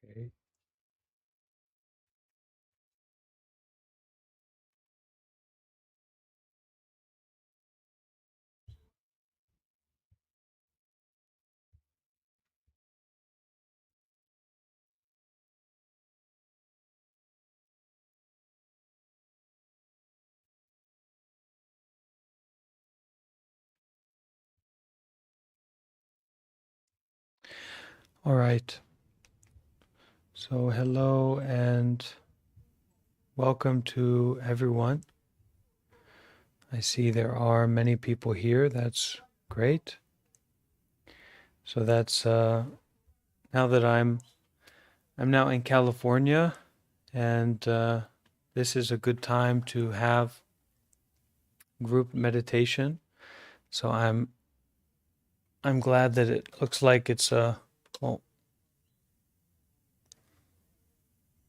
Okay. All right. So, hello and welcome to everyone. I see there are many people here. That's great. So that's now that I'm now in California, and this is a good time to have group meditation. So I'm glad that it looks like it's a well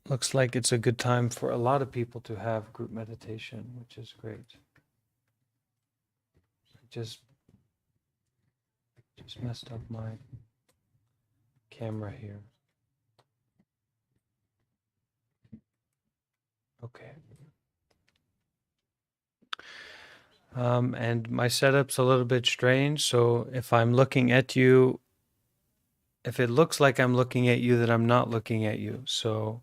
looks like it's a good time for a lot of people to have group meditation, which is great. Just messed up my camera here. Okay. And my setup's a little bit strange, so if I'm looking at you, if it looks like I'm looking at you, then I'm not looking at you. So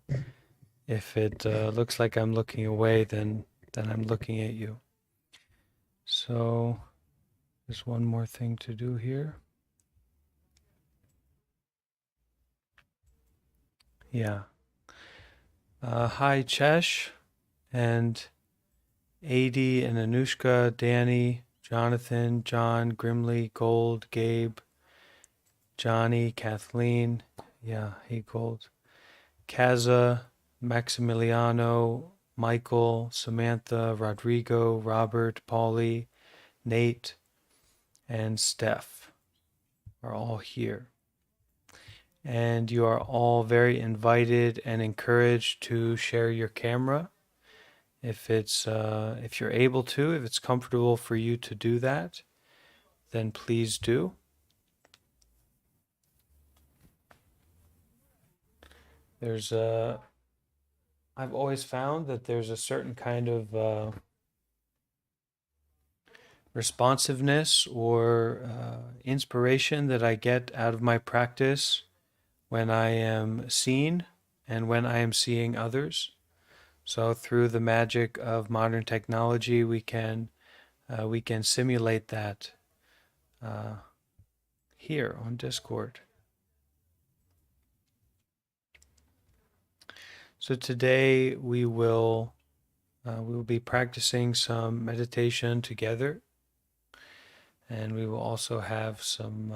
if it looks like I'm looking away, then I'm looking at you. So there's one more thing to do here. Yeah. Hi, Chesh, and Adi and Anushka, Danny, Jonathan, John, Grimley, Gold, Gabe, Johnny, Kathleen. Yeah, hey, Gold. Kaza, Maximiliano, Michael, Samantha, Rodrigo, Robert, Paulie, Nate, and Steph are all here. And you are all very invited and encouraged to share your camera if you're able to, if it's comfortable for you to do that, then please do. There's a I've always found that there's a certain kind of responsiveness or inspiration that I get out of my practice when I am seen and when I am seeing others. So through the magic of modern technology, we can simulate that uh, here on Discord. So today we will be practicing some meditation together, and we will also have some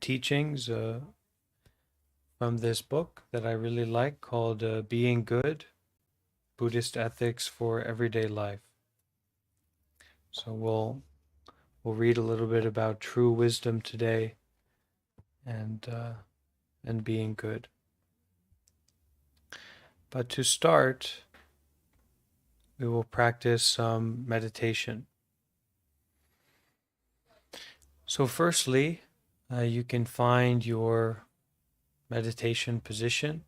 teachings from this book that I really like called "Being Good: Buddhist Ethics for Everyday Life." So we'll read a little bit about true wisdom today and being good. But to start, we will practice some meditation. So, firstly, you can find your meditation position.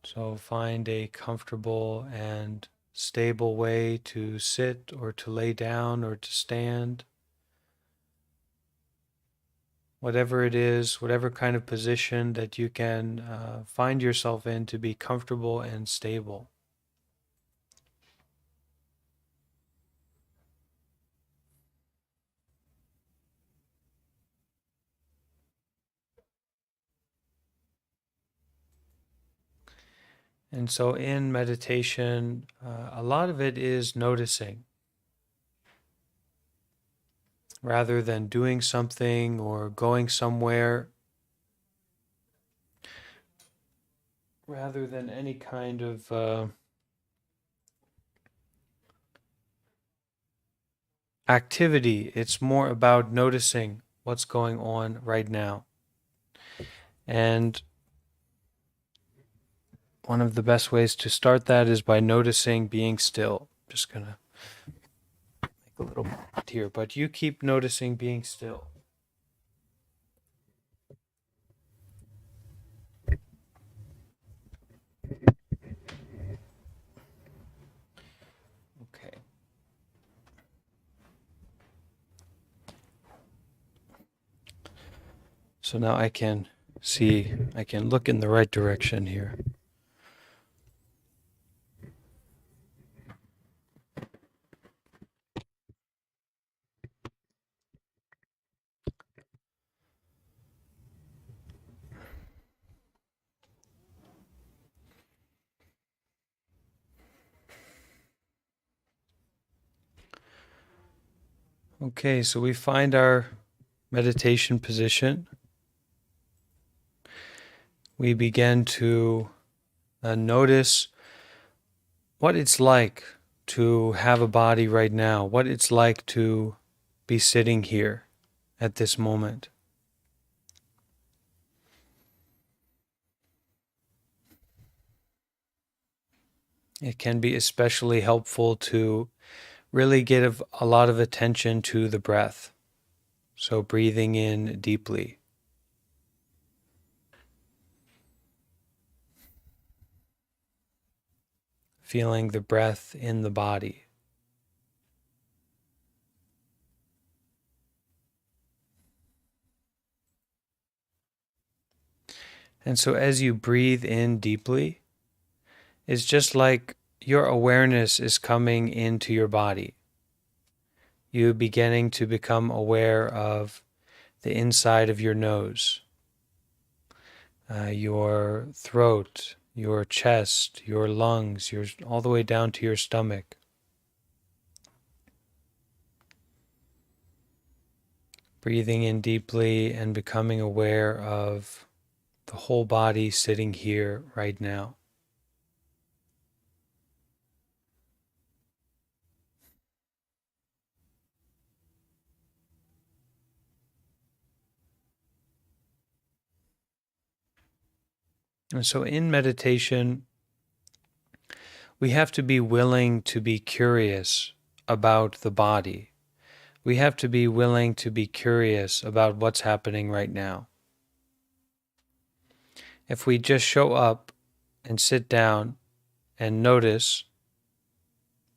So, find a comfortable and stable way to sit or to lay down or to stand. Whatever it is, whatever kind of position that you can find yourself in to be comfortable and stable. And so, in meditation, a lot of it is noticing rather than doing something or going somewhere, rather than any kind of activity. It's more about noticing what's going on right now. And one of the best ways to start that is by noticing being still. Just gonna make a little bit here, but you keep noticing being still. So now I can see, I can look in the right direction here. Okay, so we find our meditation position. We begin to notice what it's like to have a body right now, what it's like to be sitting here at this moment. It can be especially helpful to really give a lot of attention to the breath. So breathing in deeply. Feeling the breath in the body. And so as you breathe in deeply, it's just like your awareness is coming into your body. You beginning to become aware of the inside of your nose, your throat, your chest, your lungs, all the way down to your stomach. Breathing in deeply and becoming aware of the whole body sitting here right now. And so in meditation, we have to be willing to be curious about the body. We have to be willing to be curious about what's happening right now. If we just show up and sit down and notice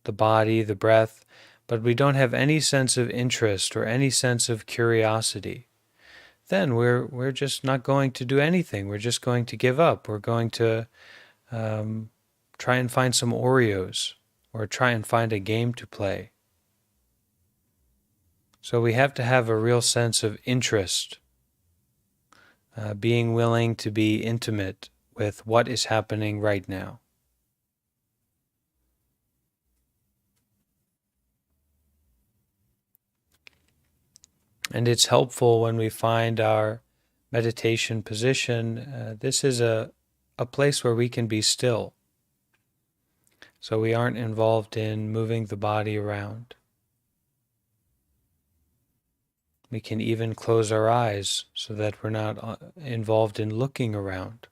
the body, the breath, but we don't have any sense of interest or any sense of curiosity, then we're just not going to do anything. We're just going to give up. We're going to try and find some Oreos or try and find a game to play. So we have to have a real sense of interest, being willing to be intimate with what is happening right now. And it's helpful when we find our meditation position. This is a place where we can be still. So we aren't involved in moving the body around. We can even close our eyes so that we're not involved in looking around.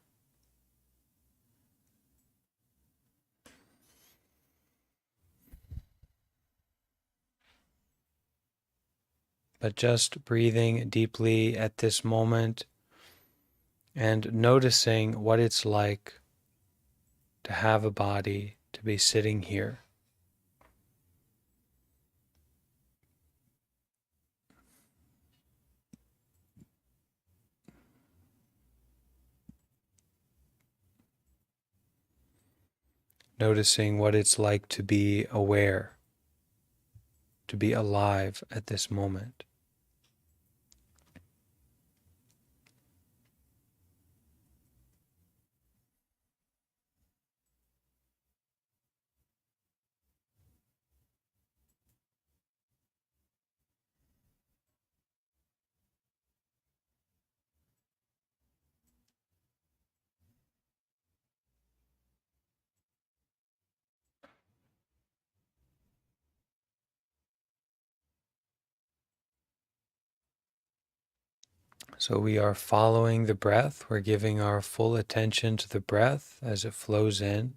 But just breathing deeply at this moment and noticing what it's like to have a body, to be sitting here. Noticing what it's like to be aware, to be alive at this moment. So we are following the breath. We're giving our full attention to the breath as it flows in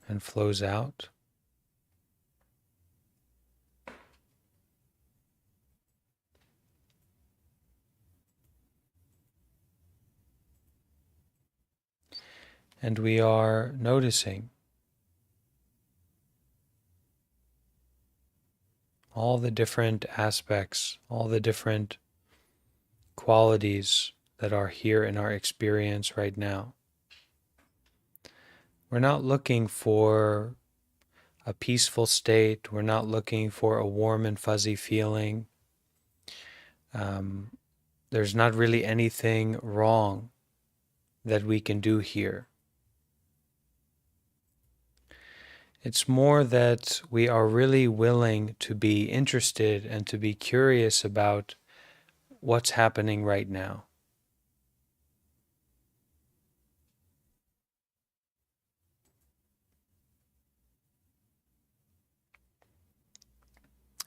and flows out. And we are noticing all the different aspects, all the different qualities that are here in our experience right now. We're not looking for a peaceful state. We're not looking for a warm and fuzzy feeling. There's not really anything wrong that we can do here. It's more that we are really willing to be interested and to be curious about what's happening right now.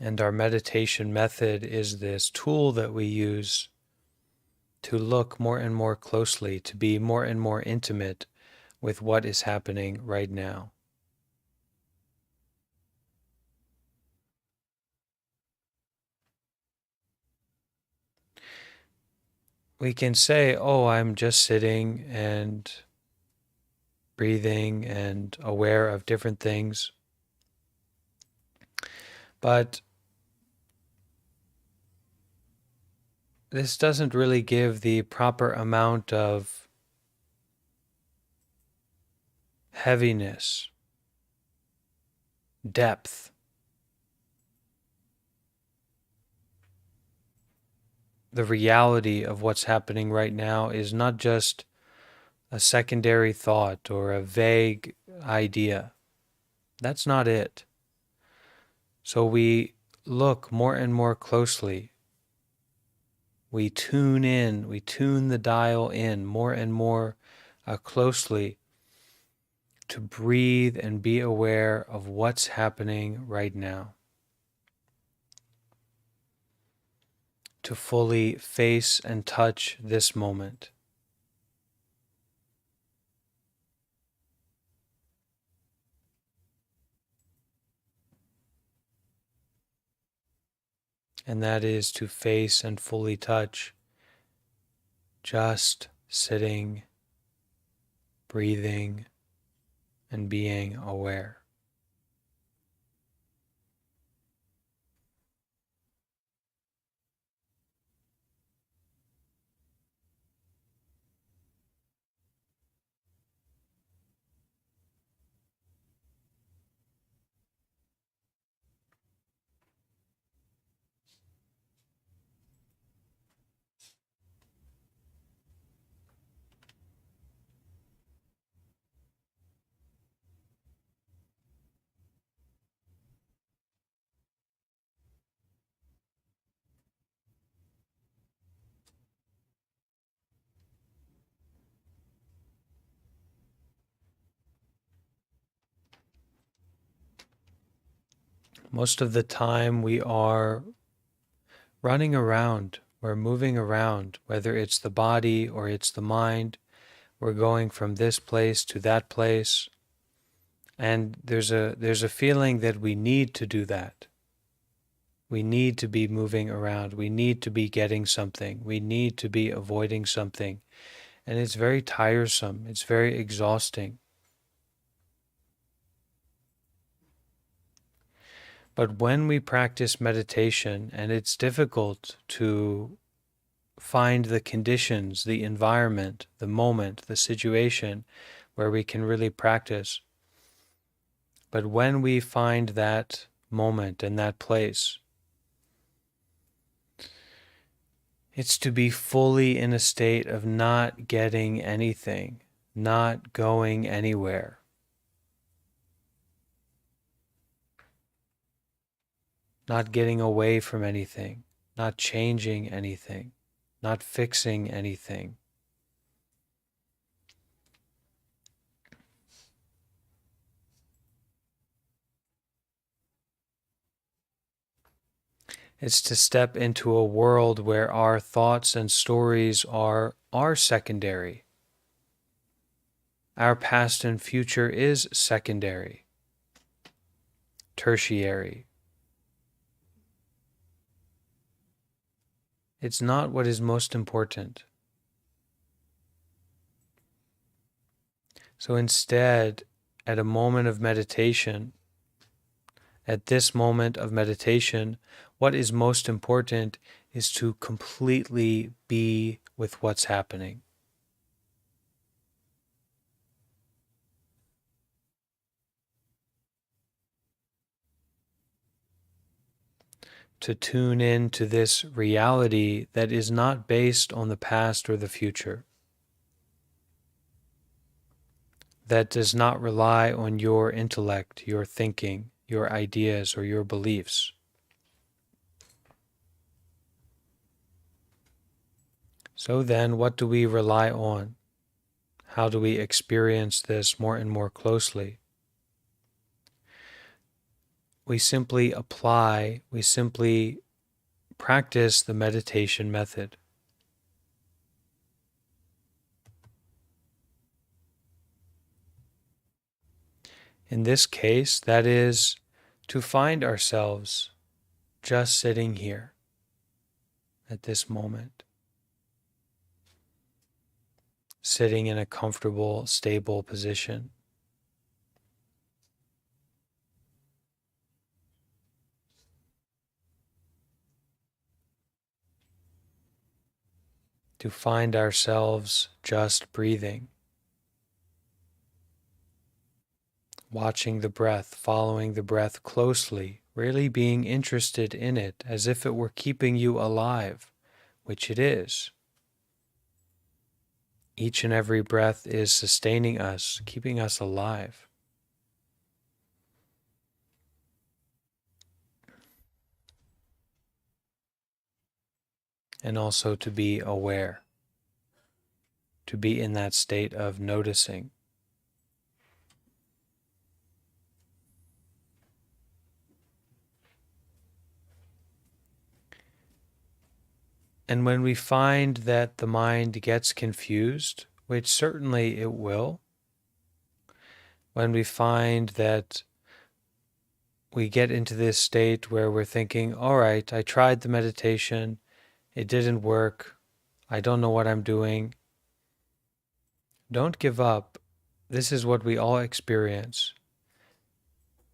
And our meditation method is this tool that we use to look more and more closely, to be more and more intimate with what is happening right now. We can say, oh, I'm just sitting and breathing and aware of different things. But this doesn't really give the proper amount of heaviness, depth. The reality of what's happening right now is not just a secondary thought or a vague idea. That's not it. So we look more and more closely. We tune in, we tune the dial in more and more closely to breathe and be aware of what's happening right now. To fully face and touch this moment. And that is to face and fully touch just sitting, breathing, and being aware. Most of the time we are running around, we're moving around, whether it's the body or it's the mind. We're going from this place to that place. And there's a feeling that we need to do that. We need to be moving around. We need to be getting something. We need to be avoiding something. And it's very tiresome. It's very exhausting. But when we practice meditation, and it's difficult to find the conditions, the environment, the moment, the situation where we can really practice. But when we find that moment and that place, it's to be fully in a state of not getting anything, not going anywhere. Not getting away from anything, not changing anything, not fixing anything. It's to step into a world where our thoughts and stories are secondary. Our past and future is secondary, tertiary. It's not what is most important. So instead, at a moment of meditation, at this moment of meditation, what is most important is to completely be with what's happening. To tune in to this reality that is not based on the past or the future, that does not rely on your intellect, your thinking, your ideas, or your beliefs. So then, what do we rely on? How do we experience this more and more closely? We simply practice the meditation method. In this case, that is to find ourselves just sitting here at this moment, sitting in a comfortable, stable position. To find ourselves just breathing, watching the breath, following the breath closely, really being interested in it as if it were keeping you alive, which it is. Each and every breath is sustaining us, keeping us alive. And also to be aware, to be in that state of noticing. And when we find that the mind gets confused, which certainly it will, when we find that we get into this state where we're thinking, all right, I tried the meditation, it didn't work, I don't know what I'm doing. Don't give up. This is what we all experience.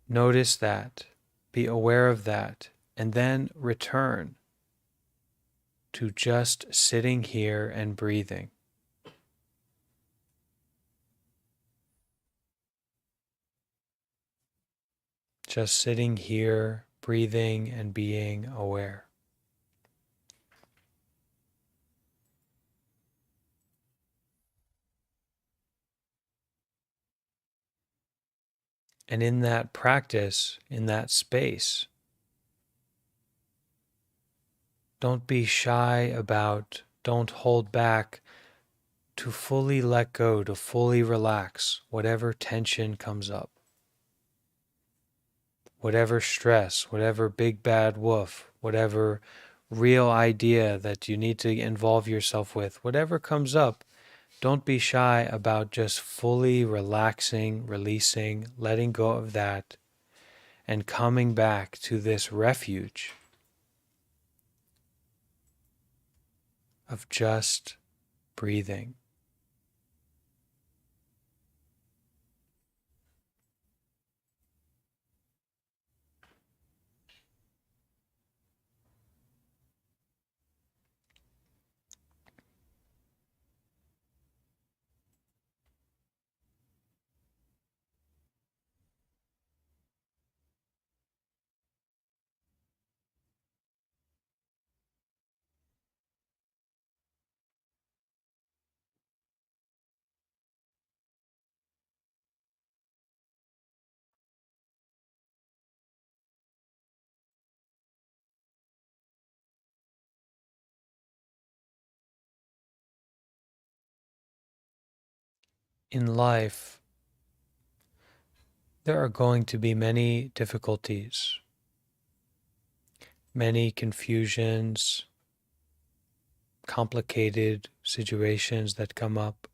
Notice that, be aware of that, and then return to just sitting here and breathing. Just sitting here, breathing, and being aware. And in that practice, in that space, don't be shy about, don't hold back to fully let go, to fully relax whatever tension comes up. Whatever stress, whatever big bad wolf, whatever real idea that you need to involve yourself with, whatever comes up, don't be shy about just fully relaxing, releasing, letting go of that, and coming back to this refuge of just breathing. In life, there are going to be many difficulties, many confusions, complicated situations that come up.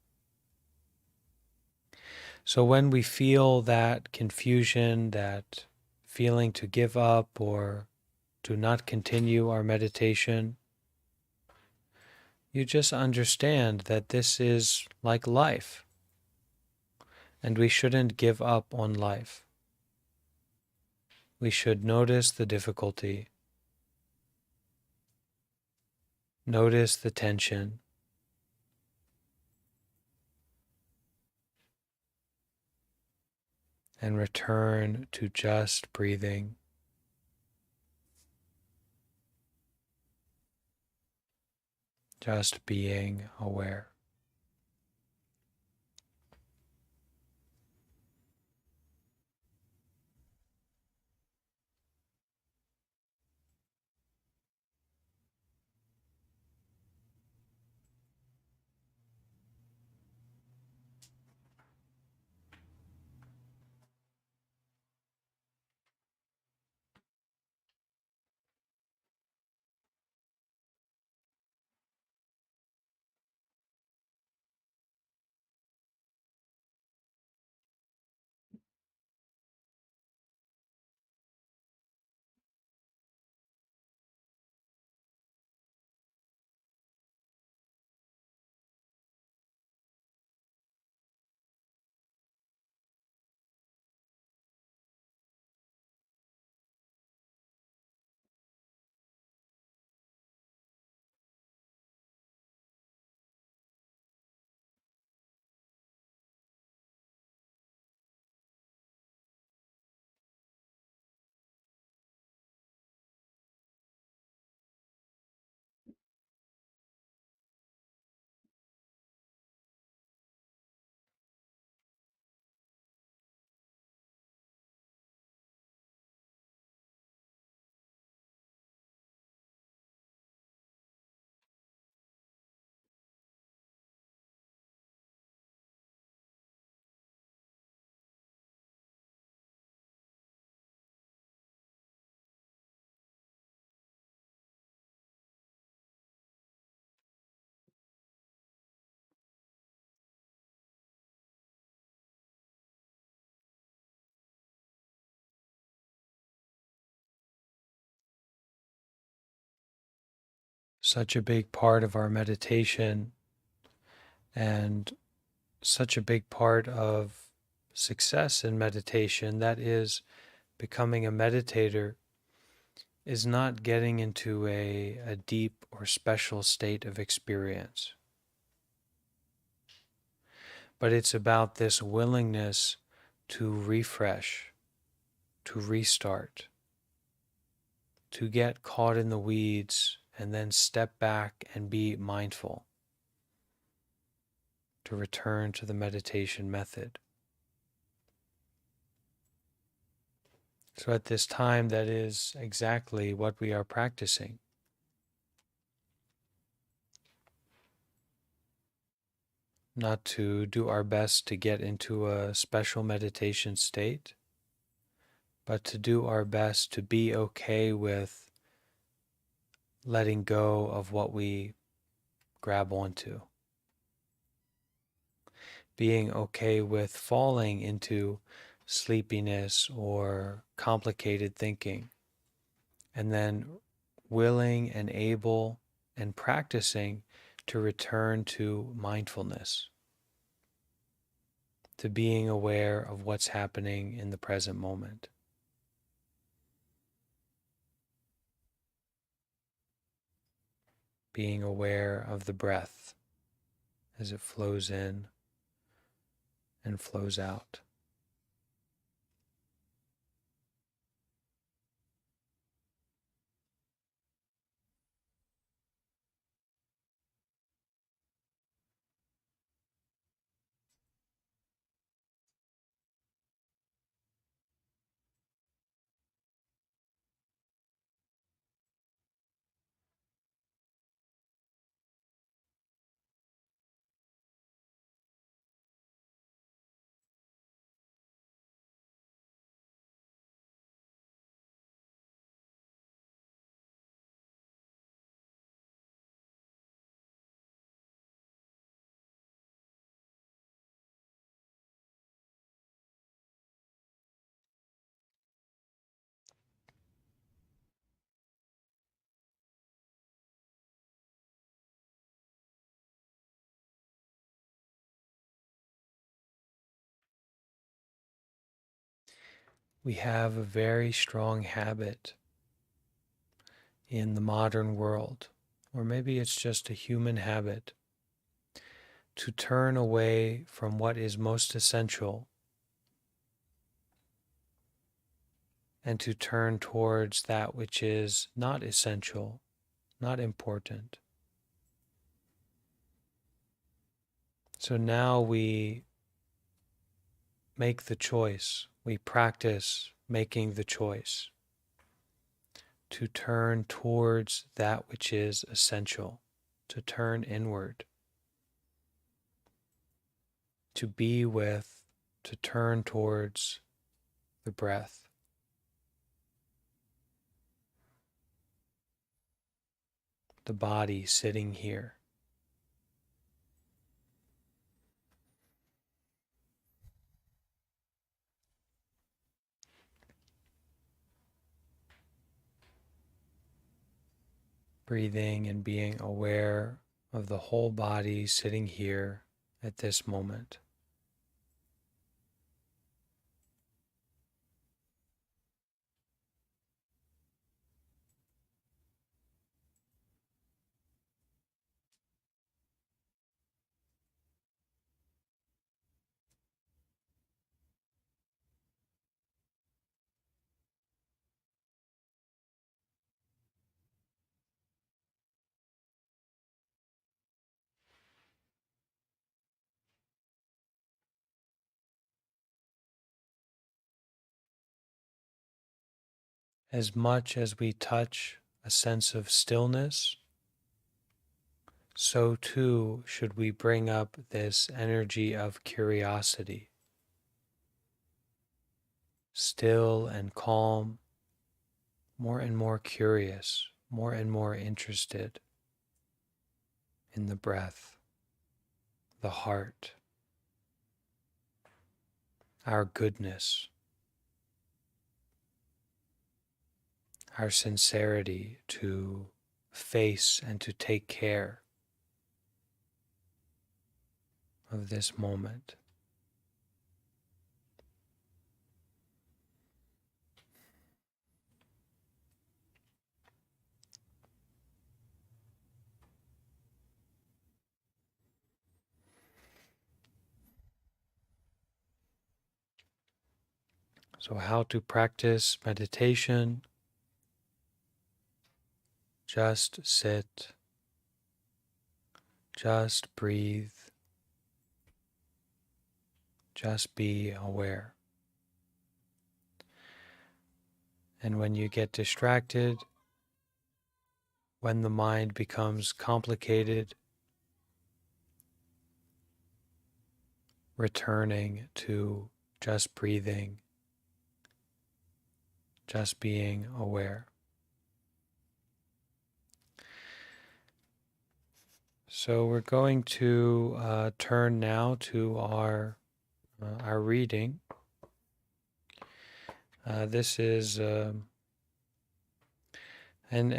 So when we feel that confusion, that feeling to give up or to not continue our meditation, you just understand that this is like life, and we shouldn't give up on life. We should notice the difficulty, Notice the tension and return to just breathing, just being aware. Such a big part of our meditation and such a big part of success in meditation, that is becoming a meditator, is not getting into a deep or special state of experience, but it's about this willingness to refresh, to restart, to get caught in the weeds and then step back and be mindful, to return to the meditation method. So at this time, that is exactly what we are practicing. Not to do our best to get into a special meditation state, but to do our best to be okay with letting go of what we grab onto, being okay with falling into sleepiness or complicated thinking, and then willing and able and practicing to return to mindfulness, to being aware of what's happening in the present moment. Being aware of the breath as it flows in and flows out. We have a very strong habit in the modern world or maybe it's just a human habit, to turn away from what is most essential and to turn towards that which is not essential, not important. So now we make the choice, we practice making the choice to turn towards that which is essential, to turn inward, to be with, to turn towards the breath. The body sitting here. Breathing and being aware of the whole body sitting here at this moment. As much as we touch a sense of stillness, so too should we bring up this energy of curiosity. Still and calm, more and more curious, more and more interested in the breath, the heart, our goodness, our sincerity to face and to take care of this moment. So, how to practice meditation? Just sit, just breathe, just be aware. And when you get distracted, when the mind becomes complicated, returning to just breathing, just being aware. So we're going to turn now to our reading. This is, and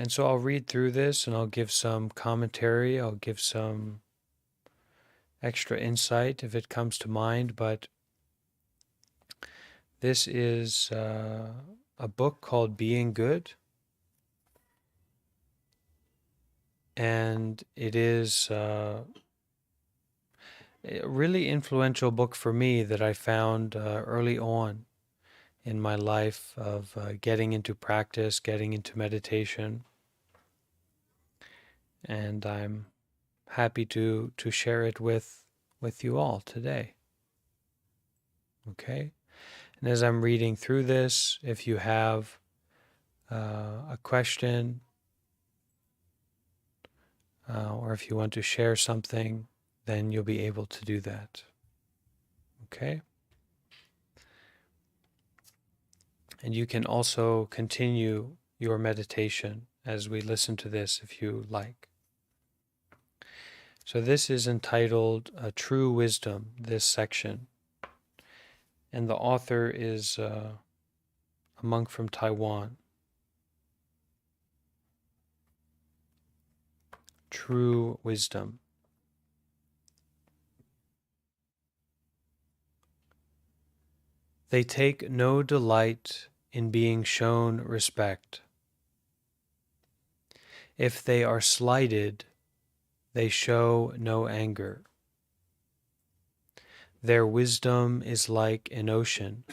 so I'll read through this and I'll give some commentary. I'll give some extra insight if it comes to mind. But this is a book called Being Good. And it is a really influential book for me that I found early on in my life of getting into practice, getting into meditation. And I'm happy to share it with you all today. Okay? And as I'm reading through this, if you have a question or if you want to share something, then you'll be able to do that. Okay? And you can also continue your meditation as we listen to this if you like. So this is entitled True Wisdom, this section. And the author is a monk from Taiwan. True wisdom. They take no delight in being shown respect. If they are slighted, they show no anger. Their wisdom is like an ocean.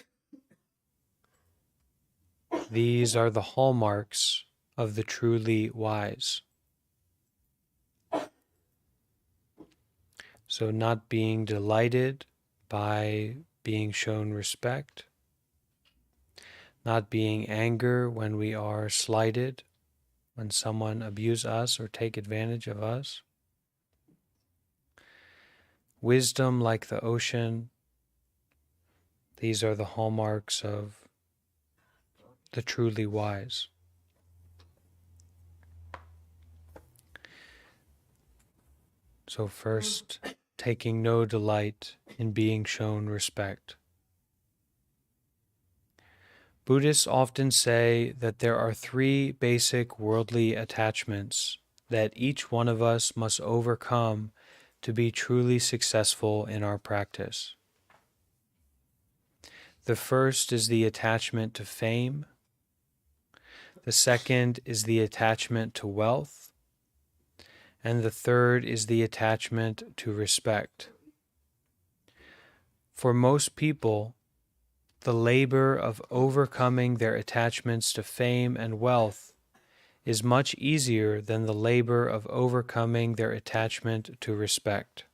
These are the hallmarks of the truly wise. So not being delighted by being shown respect, not being anger when we are slighted, when someone abuse us or take advantage of us. Wisdom like the ocean. These are the hallmarks of the truly wise. So first, taking no delight in being shown respect. Buddhists often say that there are 3 basic worldly attachments that each one of us must overcome to be truly successful in our practice. The first is the attachment to fame. The second is the attachment to wealth. And the third is the attachment to respect. For most people, the labor of overcoming their attachments to fame and wealth is much easier than the labor of overcoming their attachment to respect.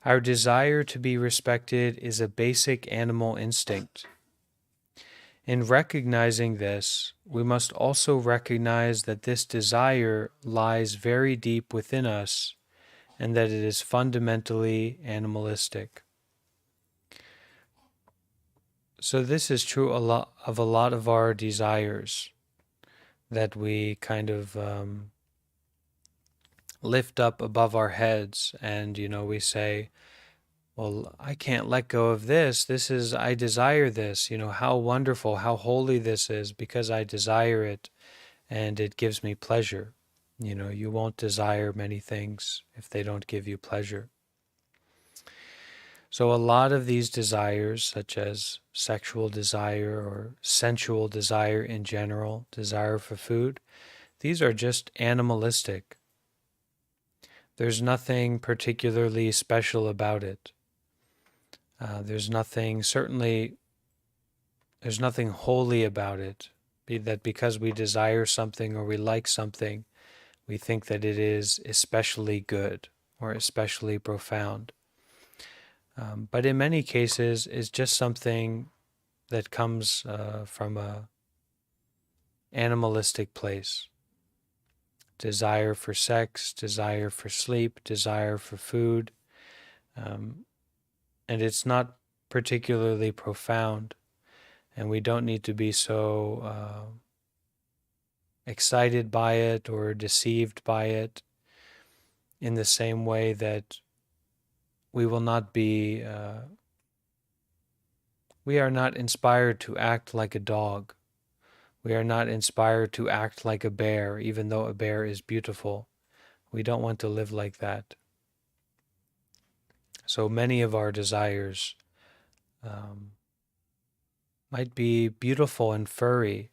Our desire to be respected is a basic animal instinct. In recognizing this, we must also recognize that this desire lies very deep within us and that it is fundamentally animalistic. So this is true of a lot of our desires that we kind of lift up above our heads, and we say, well, I can't let go of this. I desire this. How wonderful, how holy this is because I desire it and it gives me pleasure. You won't desire many things if they don't give you pleasure. So a lot of these desires, such as sexual desire or sensual desire in general, desire for food, these are just animalistic. There's nothing particularly special about it. There's nothing holy about it. That because we desire something or we like something, we think that it is especially good or especially profound. But in many cases, it's just something that comes from a animalistic place. Desire for sex, desire for sleep, desire for food. And it's not particularly profound, and we don't need to be so excited by it or deceived by it in the same way that we will not be, we are not inspired to act like a dog. We are not inspired to act like a bear, even though a bear is beautiful. We don't want to live like that. So many of our desires might be beautiful and furry,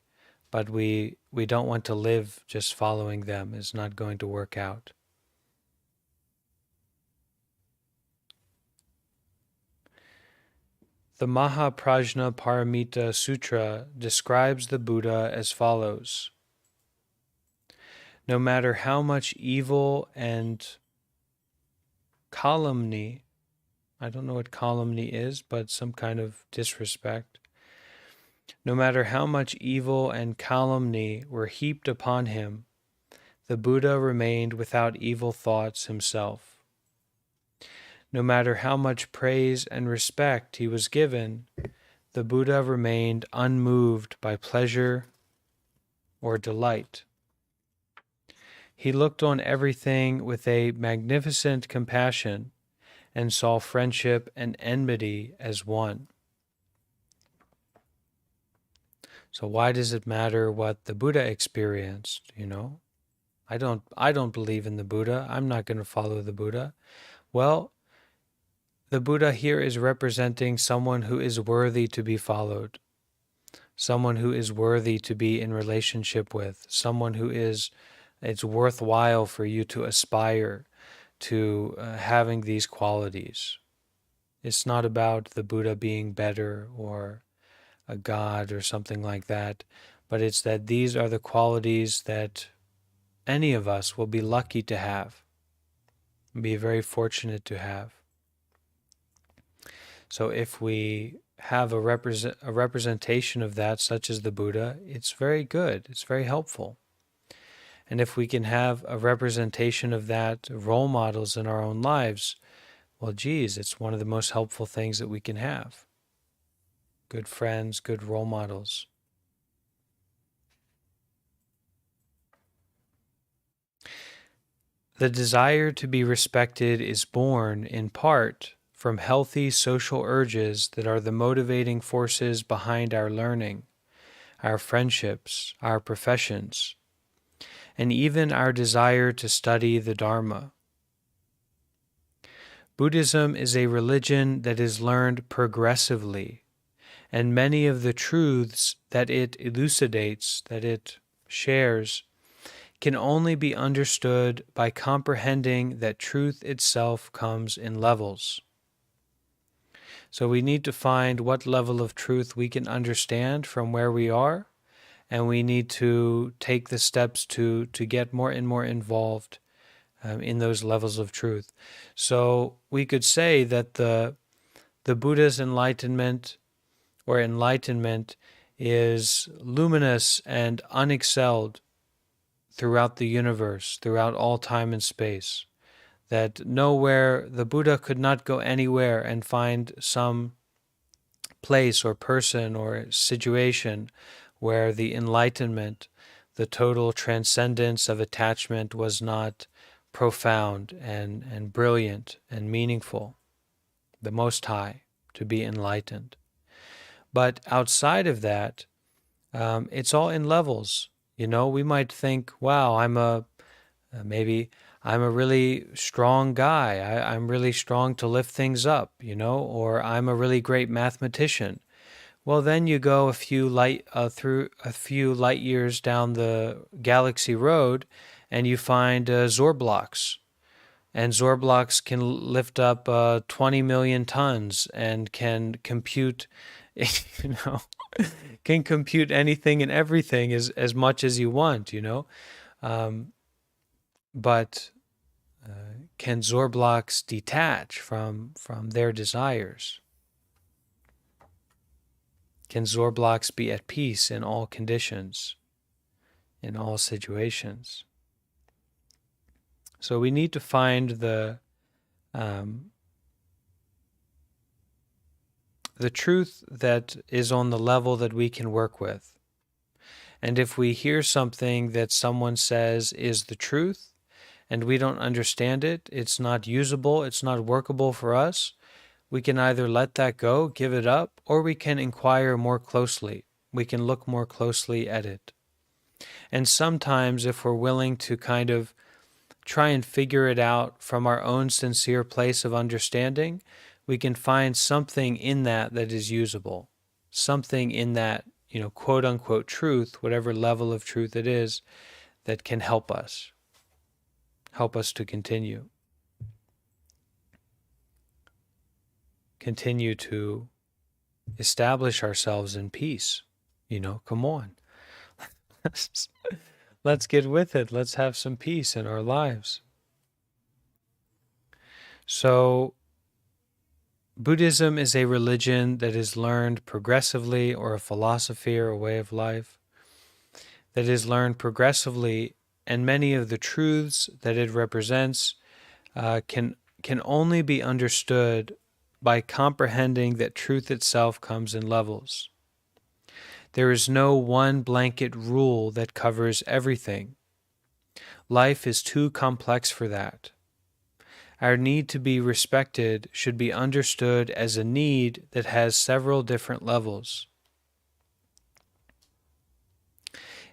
but we don't want to live just following them. It's not going to work out. The Mahaprajna Paramita Sutra describes the Buddha as follows. No matter how much evil and calumny, I don't know what calumny is, but some kind of disrespect. No matter how much evil and calumny were heaped upon him, the Buddha remained without evil thoughts himself. No matter how much praise and respect he was given, the Buddha remained unmoved by pleasure or delight. He looked on everything with a magnificent compassion and saw friendship and enmity as one. So why does it matter what the Buddha experienced, I don't believe in the Buddha. I'm not going to follow the Buddha. Well, the Buddha here is representing someone who is worthy to be followed. someone who is worthy to be in relationship with, someone who it's worthwhile for you to aspire to having these qualities. It's not about the Buddha being better or a god or something like that, but it's that these are the qualities that any of us will be lucky to have, be very fortunate to have. So if we have a representation of that, such as the Buddha, it's very good, it's very helpful. And if we can have a representation of that, role models in our own lives, well, geez, it's one of the most helpful things that we can have. Good friends, good role models. The desire to be respected is born, in part, from healthy social urges that are the motivating forces behind our learning, our friendships, our professions, and even our desire to study the Dharma. Buddhism is a religion that is learned progressively, and many of the truths that it elucidates, that it shares, can only be understood by comprehending that truth itself comes in levels. So we need to find what level of truth we can understand from where we are, and we need to take the steps to get more and more involved in those levels of truth. So we could say that the Buddha's enlightenment is luminous and unexcelled throughout the universe, throughout all time and space. That nowhere, the Buddha could not go anywhere and find some place or person or situation where the enlightenment, the total transcendence of attachment was not profound and brilliant and meaningful, the Most High, to be enlightened. But outside of that, it's all in levels. You know, we might think, wow, maybe I'm a really strong guy. I'm really strong to lift things up, you know, or I'm a really great mathematician. Well, then you go a few light years down the galaxy road, and you find Zorblocks, and Zorblocks can lift up 20 million tons and can compute, you know, can compute anything and everything as much as you want, you know. But can Zorblocks detach from their desires? Can Zorblocks be at peace in all conditions, in all situations? So we need to find the truth that is on the level that we can work with. And if we hear something that someone says is the truth, and we don't understand it, it's not usable, it's not workable for us, we can either let that go, give it up, or we can inquire more closely. We can look more closely at it. And sometimes if we're willing to kind of try and figure it out from our own sincere place of understanding, we can find something in that is usable. Something in that, you know, quote unquote truth, whatever level of truth it is, that can help us to continue to establish ourselves in peace. You know, come on. Let's get with it. Let's have some peace in our lives. So, Buddhism is a religion that is learned progressively, or a philosophy or a way of life that is learned progressively, and many of the truths that it represents can only be understood by comprehending that truth itself comes in levels. There is no one blanket rule that covers everything. Life is too complex for that. Our need to be respected should be understood as a need that has several different levels.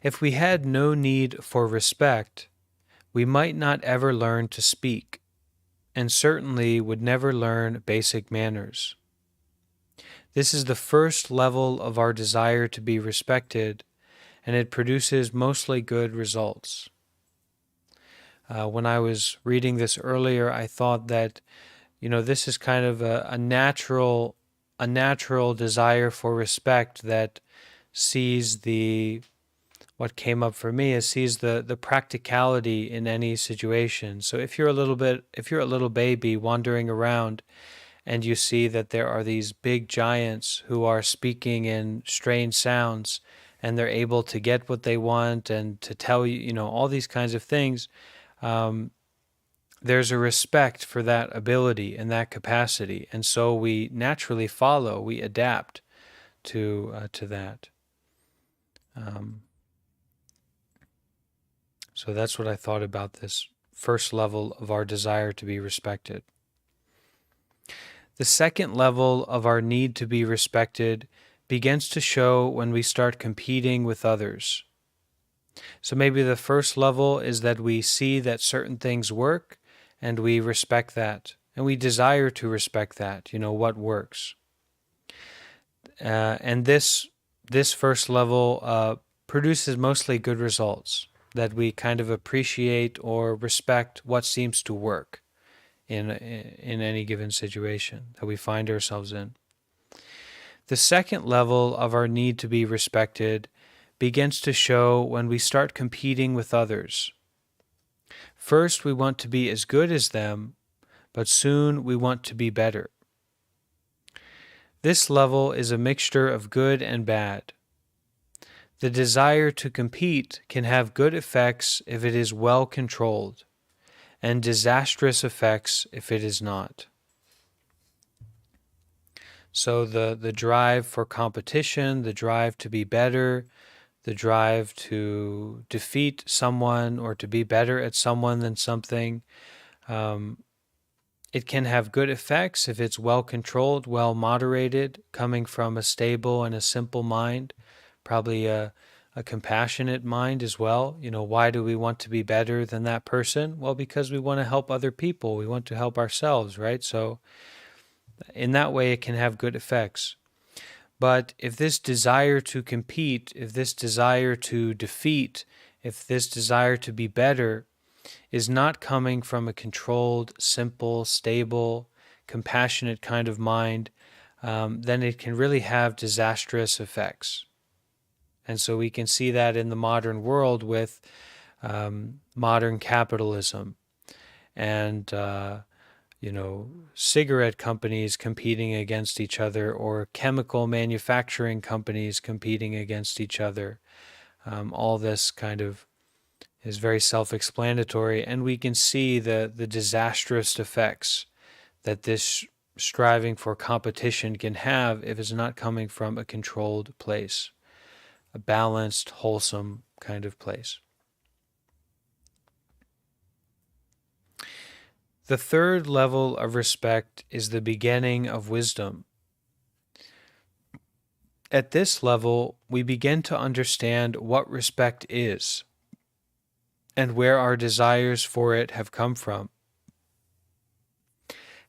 If we had no need for respect, we might not ever learn to speak, and certainly would never learn basic manners. This is the first level of our desire to be respected, and it produces mostly good results. When I was reading this earlier, I thought that, this is kind of a natural desire for respect that sees what came up for me is sees the practicality in any situation. So if you're a little baby wandering around and you see that there are these big giants who are speaking in strange sounds and they're able to get what they want and to tell you, all these kinds of things, there's a respect for that ability and that capacity. And so we naturally follow, we adapt to that. So that's what I thought about this first level of our desire to be respected. The second level of our need to be respected begins to show when we start competing with others. So maybe the first level is that we see that certain things work and we respect that and we desire to respect that, what works. And this first level produces mostly good results, that we kind of appreciate or respect what seems to work in any given situation that we find ourselves in. The second level of our need to be respected begins to show when we start competing with others. First, we want to be as good as them, but soon we want to be better. This level is a mixture of good and bad. The desire to compete can have good effects if it is well controlled, and disastrous effects if it is not. So the drive for competition, the drive to be better, the drive to defeat someone or to be better at someone than something, it can have good effects if it's well controlled, well moderated, coming from a stable and a simple mind, probably a compassionate mind as well. Why do we want to be better than that person? Well, because we want to help other people. We want to help ourselves, right? So in that way, it can have good effects. But if this desire to compete, if this desire to defeat, if this desire to be better is not coming from a controlled, simple, stable, compassionate kind of mind, then it can really have disastrous effects. And so we can see that in the modern world with modern capitalism and cigarette companies competing against each other, or chemical manufacturing companies competing against each other. All this kind of is very self-explanatory, and we can see the disastrous effects that this striving for competition can have if it's not coming from a controlled place, a balanced, wholesome kind of place. The third level of respect is the beginning of wisdom. At this level, we begin to understand what respect is and where our desires for it have come from.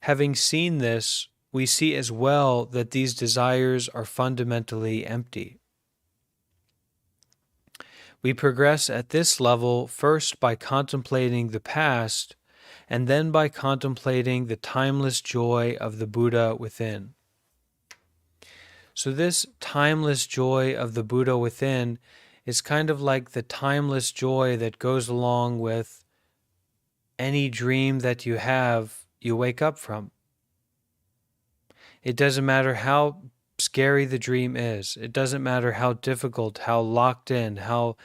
Having seen this, we see as well that these desires are fundamentally empty. We progress at this level first by contemplating the past, and then by contemplating the timeless joy of the Buddha within. So this timeless joy of the Buddha within is kind of like the timeless joy that goes along with any dream that you have, you wake up from. It doesn't matter how scary the dream is. It doesn't matter how difficult, how locked in, how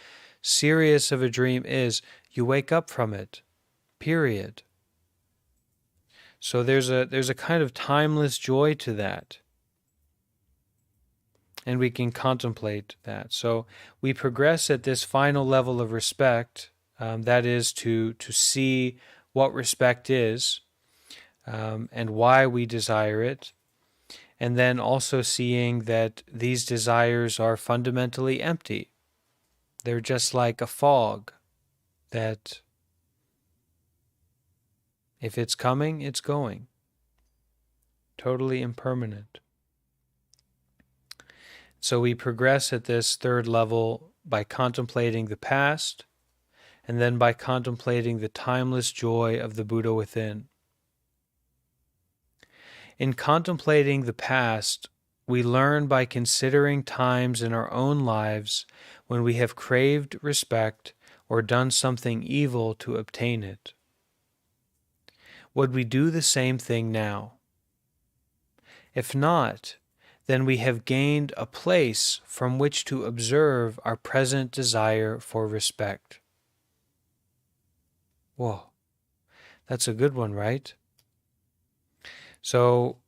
serious of a dream is. You wake up from it, period. So there's a kind of timeless joy to that. And we can contemplate that. So we progress at this final level of respect, that is to see what respect is and why we desire it, and then also seeing that these desires are fundamentally empty. They're just like a fog that if it's coming, it's going. Totally impermanent. So we progress at this third level by contemplating the past, and then by contemplating the timeless joy of the Buddha within. In contemplating the past, we learn by considering times in our own lives when we have craved respect or done something evil to obtain it. Would we do the same thing now? If not, then we have gained a place from which to observe our present desire for respect. Whoa, that's a good one, right? So,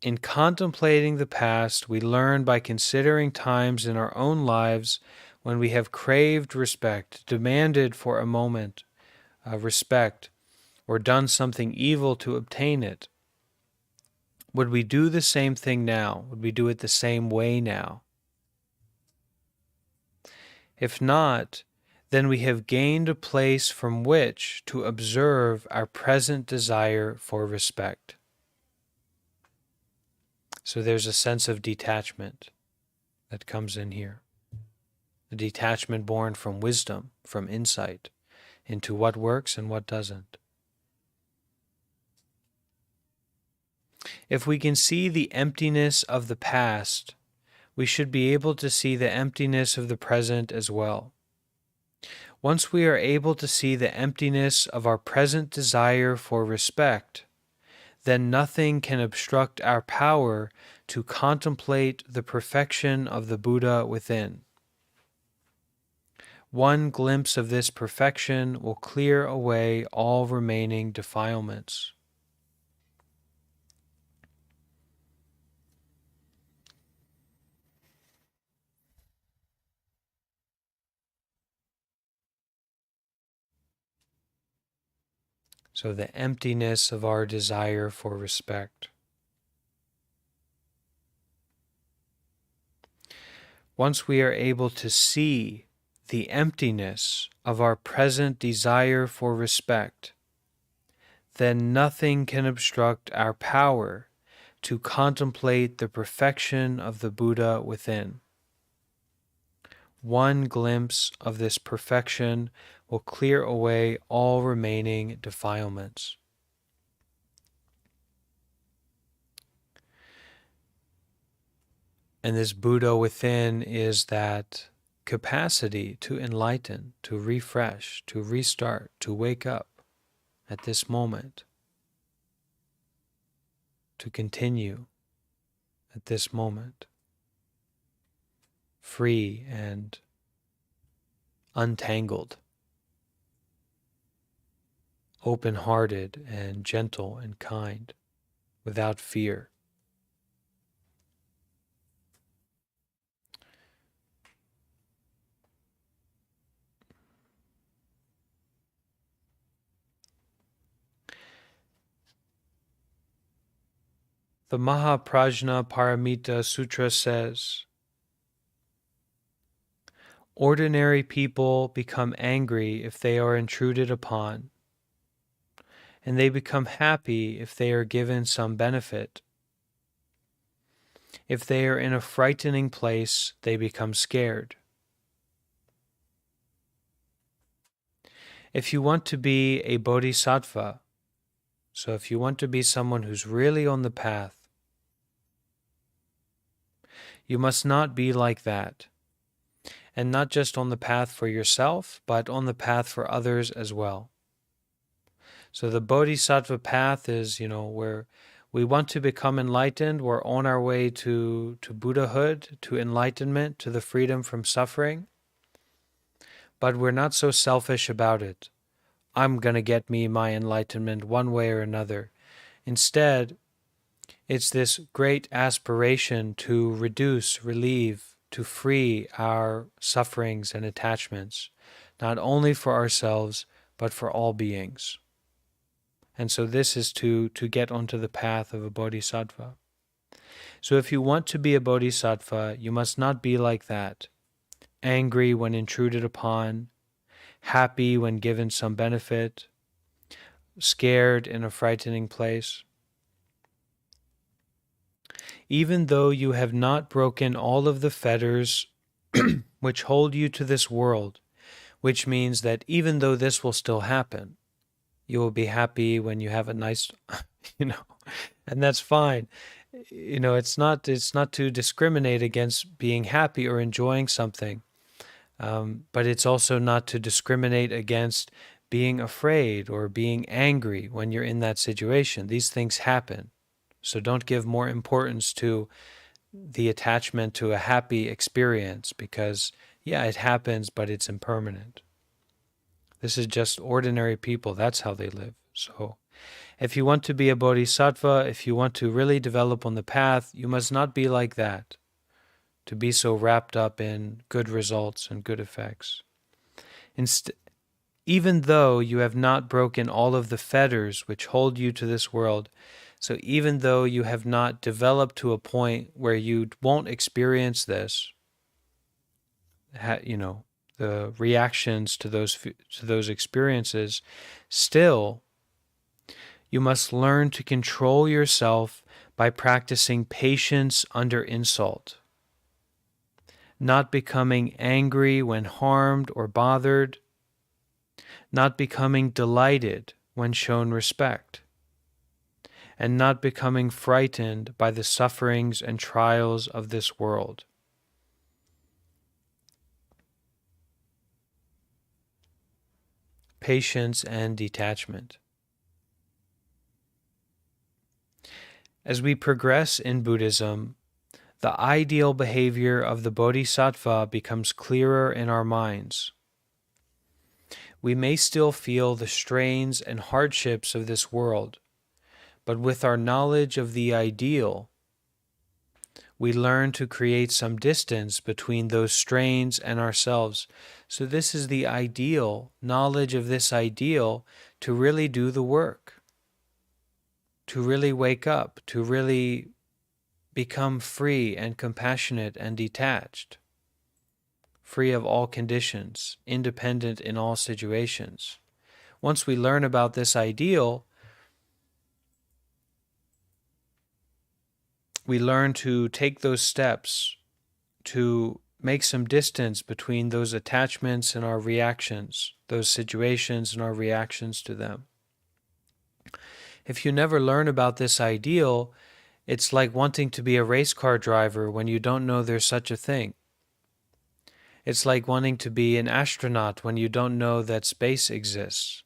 in contemplating the past, we learn by considering times in our own lives when we have craved respect, demanded for a moment respect, or done something evil to obtain it. Would we do the same thing now? Would we do it the same way now? If not, then we have gained a place from which to observe our present desire for respect. So there's a sense of detachment that comes in here. A detachment born from wisdom, from insight into what works and what doesn't. If we can see the emptiness of the past, we should be able to see the emptiness of the present as well. Once we are able to see the emptiness of our present desire for respect, then nothing can obstruct our power to contemplate the perfection of the Buddha within. One glimpse of this perfection will clear away all remaining defilements. So the emptiness of our desire for respect. Once we are able to see the emptiness of our present desire for respect, then nothing can obstruct our power to contemplate the perfection of the Buddha within. One glimpse of this perfection will clear away all remaining defilements. And this Buddha within is that capacity to enlighten, to refresh, to restart, to wake up at this moment, to continue at this moment, free and untangled, open-hearted and gentle and kind, without fear. The Mahaprajna Paramita Sutra says, ordinary people become angry if they are intruded upon, and they become happy if they are given some benefit. If they are in a frightening place, they become scared. If you want to be a bodhisattva, so if you want to be someone who's really on the path, you must not be like that. And not just on the path for yourself, but on the path for others as well. So the bodhisattva path is, where we want to become enlightened. We're on our way to Buddhahood, to enlightenment, to the freedom from suffering. But we're not so selfish about it. I'm going to get me my enlightenment one way or another. Instead, it's this great aspiration to reduce, relieve, to free our sufferings and attachments, not only for ourselves, but for all beings. And so this is to get onto the path of a bodhisattva. So if you want to be a bodhisattva, you must not be like that. Angry when intruded upon, happy when given some benefit, scared in a frightening place. even though you have not broken all of the fetters which hold you to this world, which means that even though this will still happen, you will be happy when you have a nice, you know, and that's fine. It's not to discriminate against being happy or enjoying something, but it's also not to discriminate against being afraid or being angry when you're in that situation. These things happen. So don't give more importance to the attachment to a happy experience because, yeah, it happens, but it's impermanent. This is just ordinary people. That's how they live. So if you want to be a bodhisattva, if you want to really develop on the path, you must not be like that, to be so wrapped up in good results and good effects. Even though you have not broken all of the fetters which hold you to this world, so even though you have not developed to a point where you won't experience this, the reactions to those experiences, still, you must learn to control yourself by practicing patience under insult, not becoming angry when harmed or bothered, not becoming delighted when shown respect, and not becoming frightened by the sufferings and trials of this world. Patience and detachment. As we progress in Buddhism, the ideal behavior of the Bodhisattva becomes clearer in our minds. We may still feel the strains and hardships of this world, but with our knowledge of the ideal, we learn to create some distance between those strains and ourselves. So this is the ideal, knowledge of this ideal, to really do the work, to really wake up, to really become free and compassionate and detached, free of all conditions, independent in all situations. Once we learn about this ideal, we learn to take those steps to make some distance between those attachments and our reactions, those situations and our reactions to them. If you never learn about this ideal, it's like wanting to be a race car driver when you don't know there's such a thing. It's like wanting to be an astronaut when you don't know that space exists.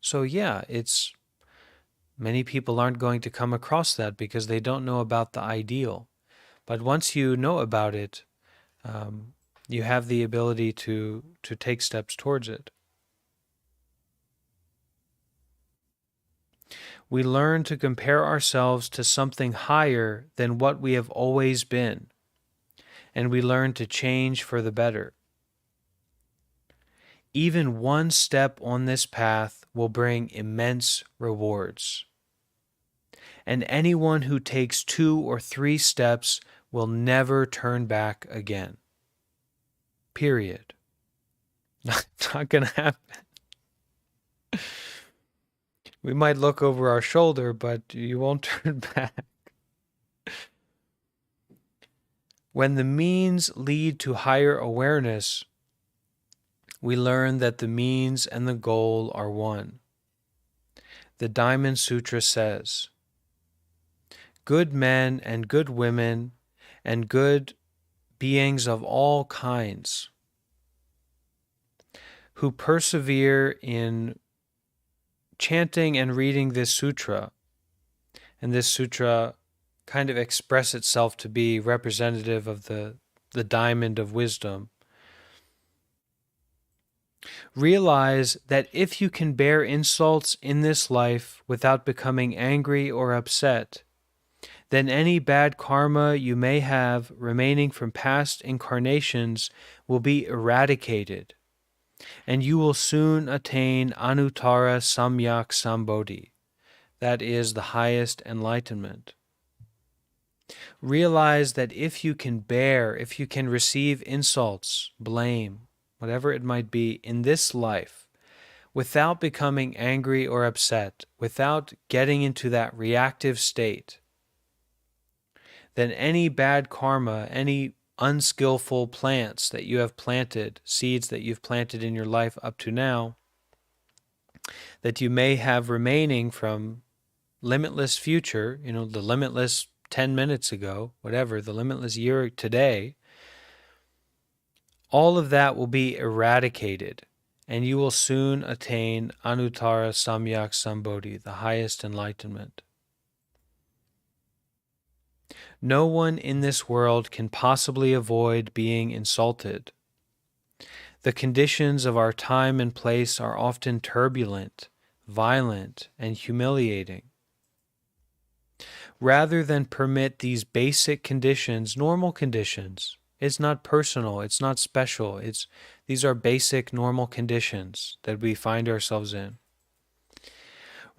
So yeah, many people aren't going to come across that because they don't know about the ideal. But once you know about it, you have the ability to take steps towards it. We learn to compare ourselves to something higher than what we have always been, and we learn to change for the better. Even one step on this path will bring immense rewards. And anyone who takes 2 or 3 steps will never turn back again. Period. Not going to happen. We might look over our shoulder, but you won't turn back. When the means lead to higher awareness, we learn that the means and the goal are one. The Diamond Sutra says, "Good men and good women and good beings of all kinds who persevere in chanting and reading this sutra," and this sutra kind of express itself to be representative of the diamond of wisdom, realize that if you can bear insults in this life without becoming angry or upset, then any bad karma you may have remaining from past incarnations will be eradicated, and you will soon attain Anuttara Samyak Sambodhi, that is, the highest enlightenment. Realize that if you can receive insults, blame, whatever it might be, in this life, without becoming angry or upset, without getting into that reactive state, then any bad karma, any unskillful plants that you have planted, seeds that you've planted in your life up to now, that you may have remaining from limitless future, the limitless 10 minutes ago, whatever, the limitless year today, all of that will be eradicated, and you will soon attain Anuttara Samyak Sambodhi, the highest enlightenment. No one in this world can possibly avoid being insulted. The conditions of our time and place are often turbulent, violent, and humiliating. Rather than permit these basic conditions, normal conditions, it's not personal, it's not special, these are basic normal conditions that we find ourselves in.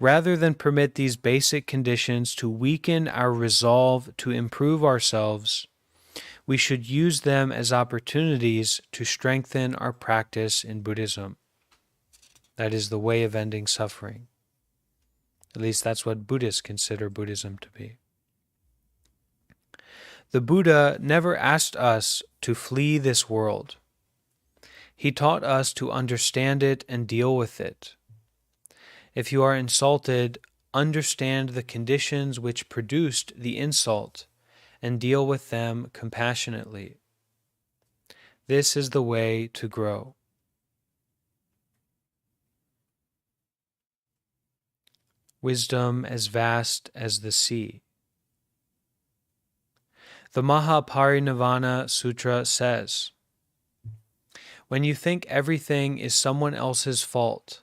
Rather than permit these basic conditions to weaken our resolve to improve ourselves, we should use them as opportunities to strengthen our practice in Buddhism. That is the way of ending suffering. At least that's what Buddhists consider Buddhism to be. The Buddha never asked us to flee this world. He taught us to understand it and deal with it. If you are insulted, understand the conditions which produced the insult and deal with them compassionately. This is the way to grow. Wisdom as vast as the sea. The Mahaparinirvana Sutra says, when you think everything is someone else's fault,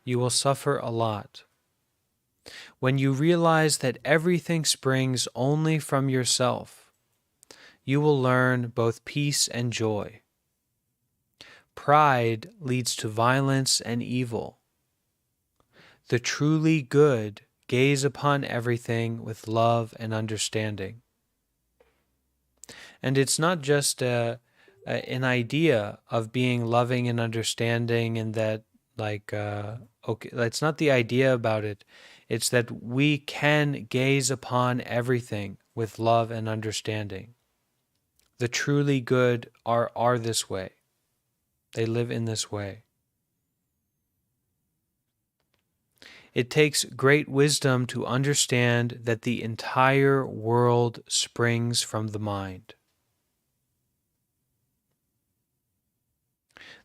you will suffer a lot. When you realize that everything springs only from yourself, you will learn both peace and joy. Pride leads to violence and evil. The truly good gaze upon everything with love and understanding. And it's not just an idea of being loving and understanding, and that that's not the idea about it. It's that we can gaze upon everything with love and understanding. The truly good are this way. They live in this way. It takes great wisdom to understand that the entire world springs from the mind.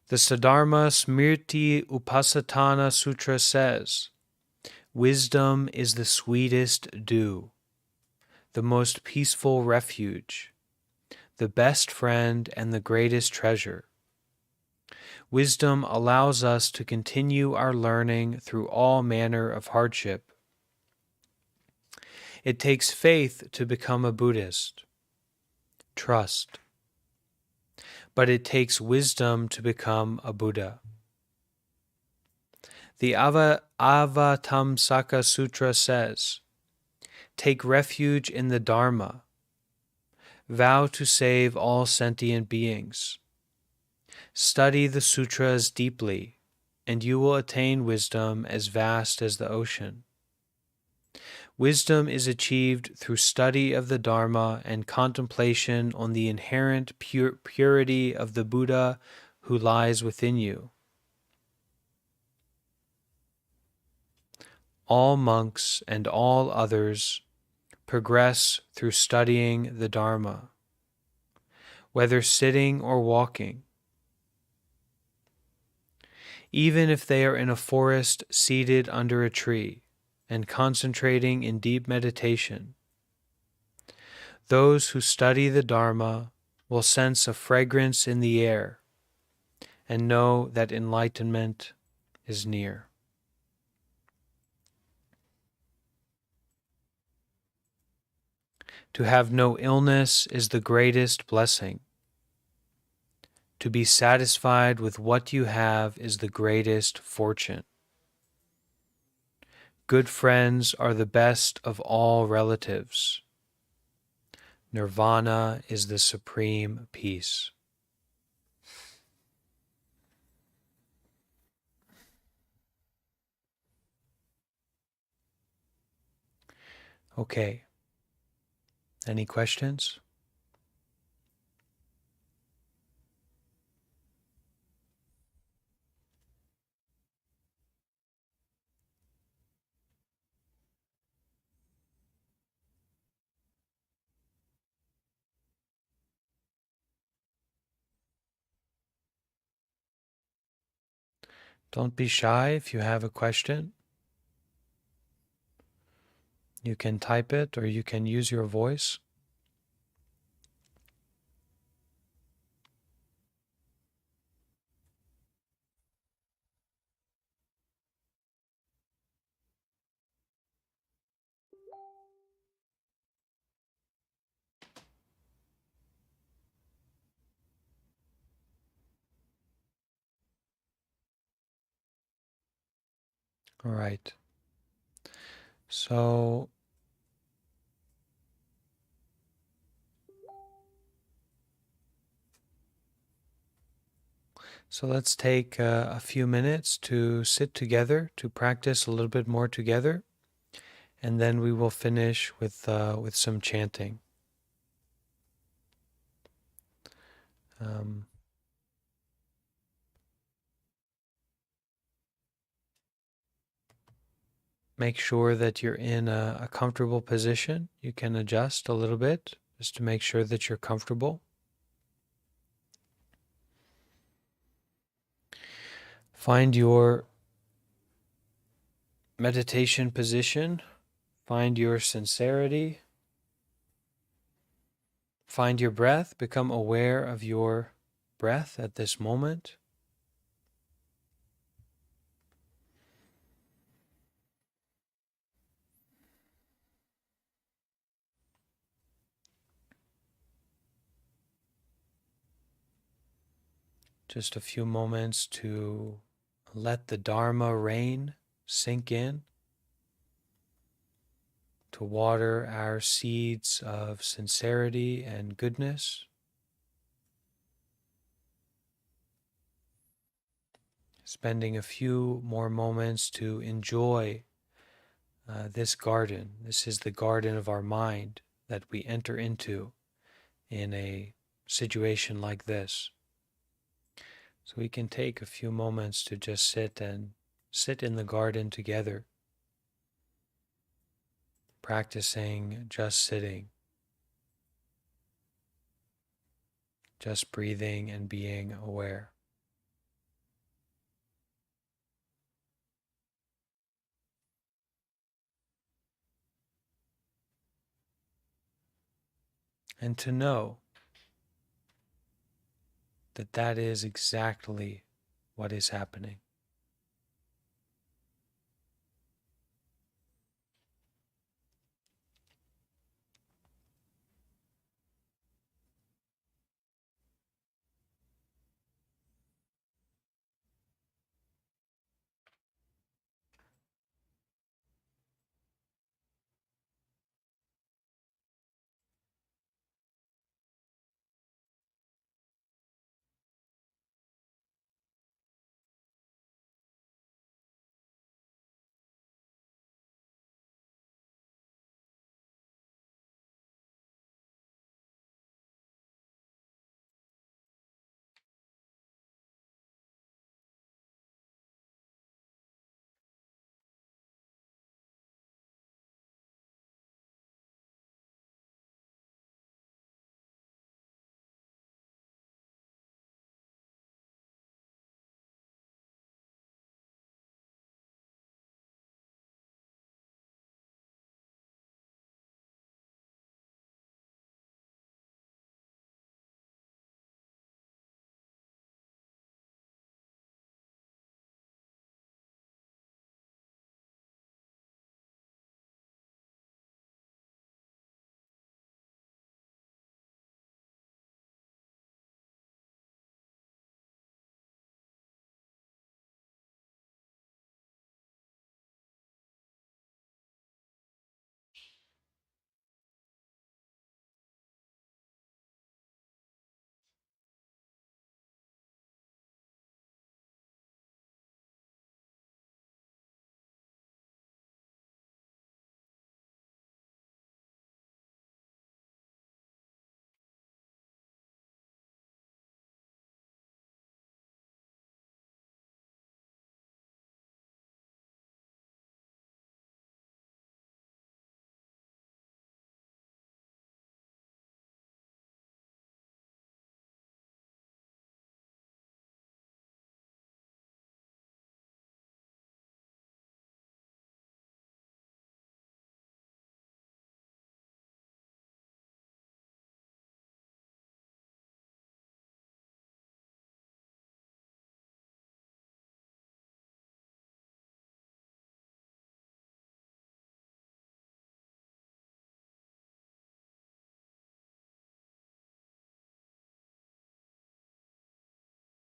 The Saddharma Smriti Upasatthana Sutra says, wisdom is the sweetest dew, the most peaceful refuge, the best friend and the greatest treasure. Wisdom allows us to continue our learning through all manner of hardship. It takes faith to become a Buddhist, trust. But it takes wisdom to become a Buddha. The Avatamsaka Sutra says, take refuge in the Dharma. Vow to save all sentient beings. Study the sutras deeply, and you will attain wisdom as vast as the ocean. Wisdom is achieved through study of the Dharma and contemplation on the inherent purity of the Buddha who lies within you. All monks and all others progress through studying the Dharma, whether sitting or walking. Even if they are in a forest seated under a tree and concentrating in deep meditation, those who study the Dharma will sense a fragrance in the air and know that enlightenment is near. To have no illness is the greatest blessing. To be satisfied with what you have is the greatest fortune. Good friends are the best of all relatives. Nirvana is the supreme peace. Okay. Any questions? Don't be shy if you have a question. You can type it or you can use your voice. All right. So let's take a few minutes to sit together to practice a little bit more together, and then we will finish with some chanting. Um, Make sure that you're in a comfortable position. You can adjust a little bit just to make sure that you're comfortable. Find your meditation position. Find your sincerity. Find your breath. Become aware of your breath at this moment. Just a few moments to let the Dharma rain sink in, to water our seeds of sincerity and goodness. Spending a few more moments to enjoy this garden. This is the garden of our mind that we enter into in a situation like this. So we can take a few moments to just sit in the garden together, practicing just sitting, just breathing and being aware. And to know that that is exactly what is happening.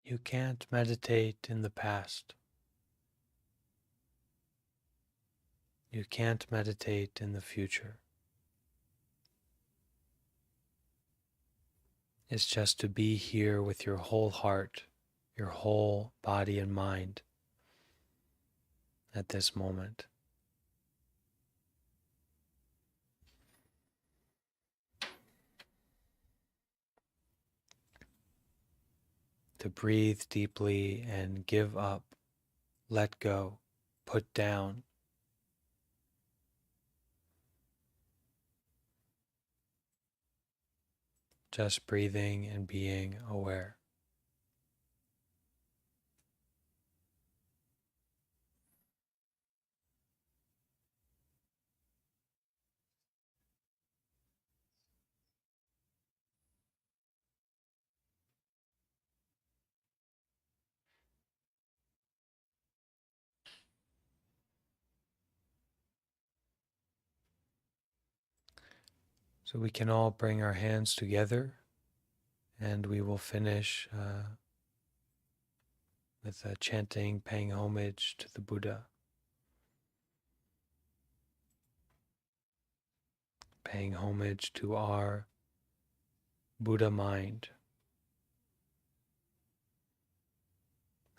You can't meditate in the past. You can't meditate in the future. It's just to be here with your whole heart, your whole body and mind at this moment. To breathe deeply and give up, let go, put down. Just breathing and being aware. So we can all bring our hands together and we will finish with chanting, paying homage to the Buddha, paying homage to our Buddha mind,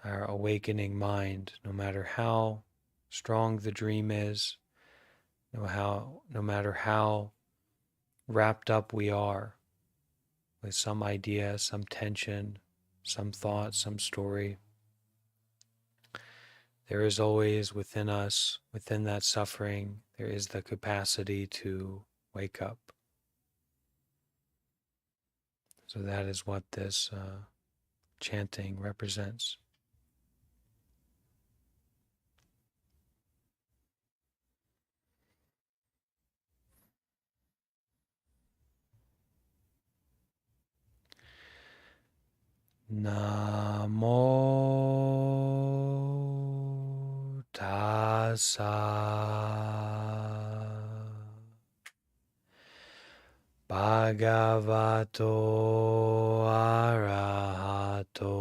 our awakening mind, no matter how strong the dream is, no matter how wrapped up we are with some idea, some tension, some thought, some story. There is always within us, within that suffering, there is the capacity to wake up. So that is what this chanting represents. Namo tassa bhagavato arahato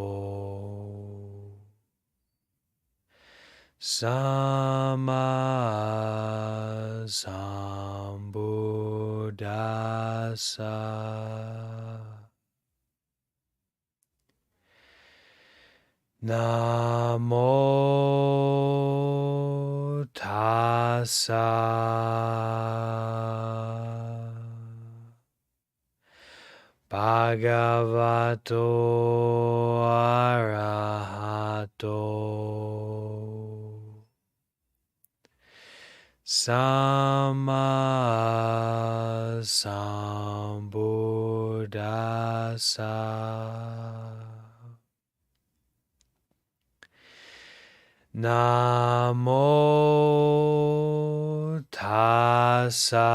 sama sambuddhassa. Namo tassa bhagavato arahato sama sambuddhassa. Namo tassa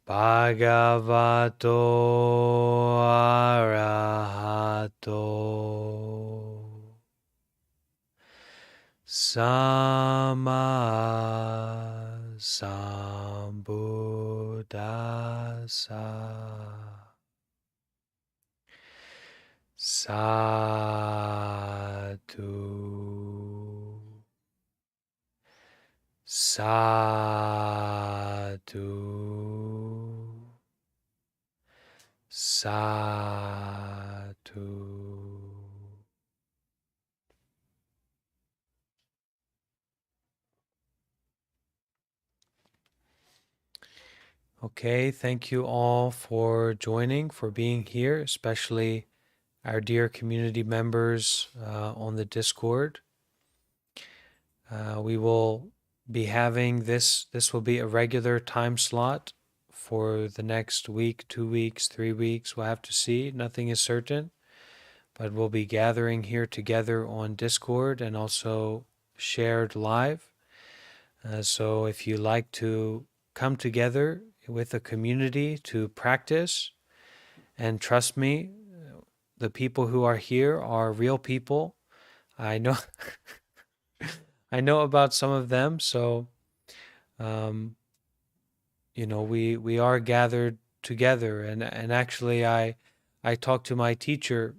bhagavato arahato sama sambuddhassa. Sadhu, sadhu, sadhu. Okay, thank you all for joining, for being here, especially our dear community members on the Discord. We will be having this will be a regular time slot for the next week, 2 weeks, 3 weeks. We'll have to see. Nothing is certain, but we'll be gathering here together on Discord and also shared live. So if you like to come together with a community to practice, and trust me, the people who are here are real people. I know I know about some of them, so we are gathered together. And actually, I talked to my teacher,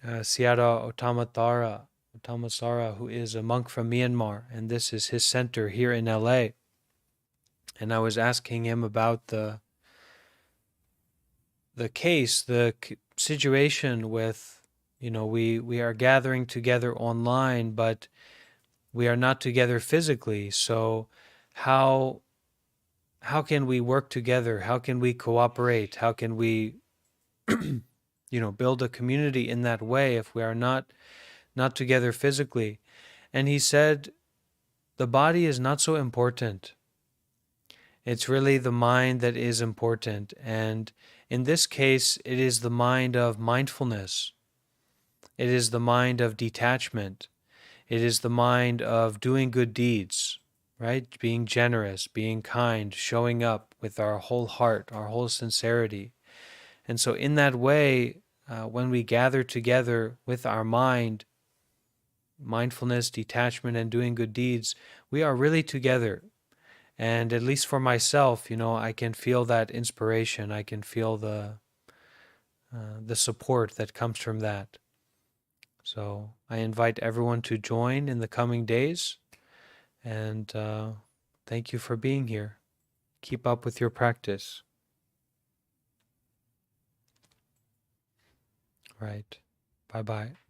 Siara Otamasara, who is a monk from Myanmar, and this is his center here in LA. And I was asking him about the situation with, we are gathering together online, but we are not together physically. So how can we work together? How can we cooperate? How can we build a community in that way if we are not together physically? And he said, the body is not so important. It's really the mind that is important. And in this case, it is the mind of mindfulness. It is the mind of detachment. It is the mind of doing good deeds, right? Being generous, being kind, showing up with our whole heart, our whole sincerity. And so in that way, when we gather together with our mind, mindfulness, detachment, and doing good deeds, we are really together. And at least for myself, I can feel that inspiration. I can feel the support that comes from that. So I invite everyone to join in the coming days. And thank you for being here. Keep up with your practice. Right. Bye-bye.